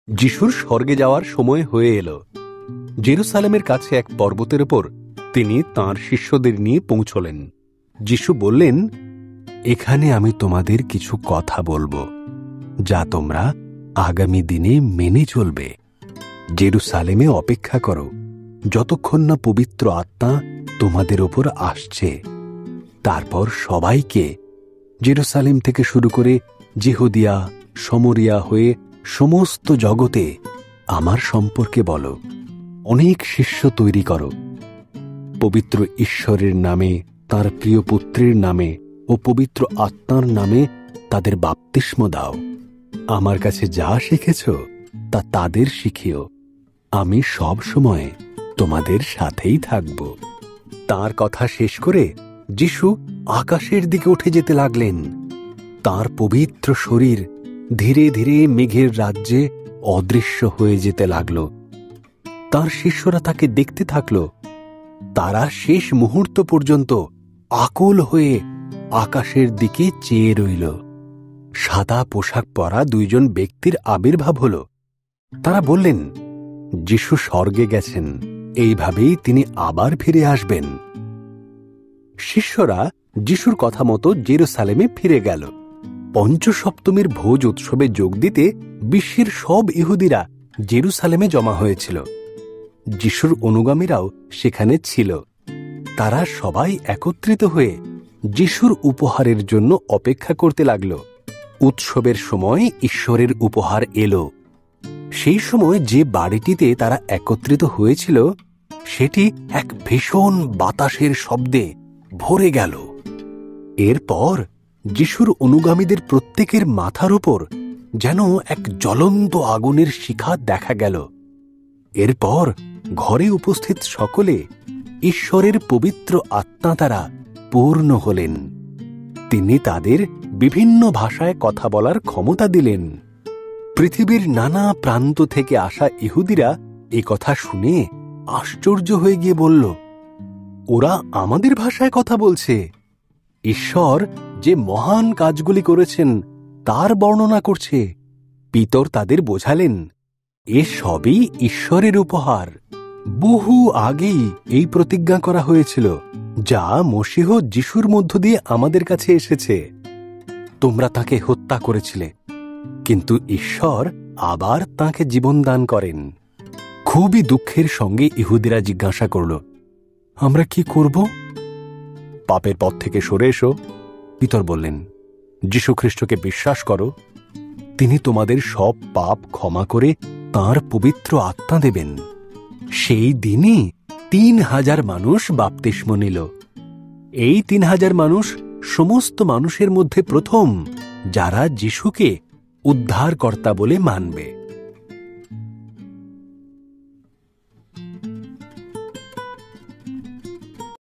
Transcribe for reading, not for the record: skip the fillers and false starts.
যিশুর স্বর্গে যাওয়ার সময় হয়ে এলো। জেরুসালেমের কাছে এক পর্বতের ওপর তিনি তাঁর শিষ্যদের নিয়ে পৌঁছলেন। যিশু বললেন, এখানে আমি তোমাদের কিছু কথা বলবো, যা তোমরা আগামী দিনে মেনে চলবে। জেরুসালেমে অপেক্ষা করো, যতক্ষণ না পবিত্র আত্মা তোমাদের ওপর আসছে। তারপর সবাইকে, জেরুসালেম থেকে শুরু করে জিহুদিয়া, সমরিয়া হয়ে সমস্ত জগতে আমার সম্পর্কে বলো। অনেক শিষ্য তৈরি করো। পবিত্র ঈশ্বরের নামে, তাঁর প্রিয় পুত্রের নামে ও পবিত্র আত্মার নামে তাদের বাপ্তিস্ম দাও। আমার কাছে যা শিখেছ তা তাদের শিখিও। আমি সব সময় তোমাদের সাথেই থাকব। তাঁর কথা শেষ করে যিশু আকাশের দিকে উঠে যেতে লাগলেন। তাঁর পবিত্র শরীর ধীরে ধীরে মেঘের রাজ্যে অদৃশ্য হয়ে যেতে লাগল। তাঁর শিষ্যরা তাকে দেখতে থাকল। তারা শেষ মুহূর্ত পর্যন্ত আকুল হয়ে আকাশের দিকে চেয়ে রইল। সাদা পোশাক পরা দুইজন ব্যক্তির আবির্ভাব হল। তারা বললেন, যিশু স্বর্গে গেছেন, এইভাবেই তিনি আবার ফিরে আসবেন। শিষ্যরা যিশুর কথা মতো জেরুসালেমে ফিরে গেল। পঞ্চসপ্তমীর ভোজ উৎসবে যোগ দিতে বিশ্বের সব ইহুদিরা জেরুসালেমে জমা হয়েছিল। যিশুর অনুগামীরাও সেখানে ছিল। তারা সবাই একত্রিত হয়ে যিশুর উপহারের জন্য অপেক্ষা করতে লাগল। উৎসবের সময় ঈশ্বরের উপহার এলো। সেই সময় যে বাড়িটিতে তারা একত্রিত হয়েছিল সেটি এক ভীষণ বাতাসের শব্দে ভরে গেল। এরপর যিশুর অনুগামীদের প্রত্যেকের মাথার উপর যেন এক জ্বলন্ত আগুনের শিখা দেখা গেল। এরপর ঘরে উপস্থিত সকলে ঈশ্বরের পবিত্র আত্মা দ্বারা পূর্ণ হলেন। তিনি তাদের বিভিন্ন ভাষায় কথা বলার ক্ষমতা দিলেন। পৃথিবীর নানা প্রান্ত থেকে আসা ইহুদিরা এ কথা শুনে আশ্চর্য হয়ে গিয়ে বলল, ওরা আমাদের ভাষায় কথা বলছে। ঈশ্বর যে মহান কাজগুলি করেছেন তার বর্ণনা করছে। পিতর তাদের বোঝালেন, এ সবই ঈশ্বরের উপহার। বহু আগেই এই প্রতিজ্ঞা করা হয়েছিল, যা মশীহ যিশুর মধ্য দিয়ে আমাদের কাছে এসেছে। তোমরা তাকে হত্যা করেছিলে, কিন্তু ঈশ্বর আবার তাকে জীবন দান করেন। খুবই দুঃখের সঙ্গে ইহুদিরা জিজ্ঞাসা করল, আমরা কি করব? পাপের পথ থেকে সরে এসো। পিতর বললেন, যীশু খ্রিস্টকে বিশ্বাস করো। তিনি তোমাদের সব পাপ ক্ষমা করে তাঁর পবিত্র আত্মা দেবেন। সেই দিনই ৩,০০০ মানুষ বাপ্তিস্ম নিল। এই ৩,০০০ মানুষ সমস্ত মানুষের মধ্যে প্রথম যারা যিশুকে উদ্ধারকর্তা বলে মানবে।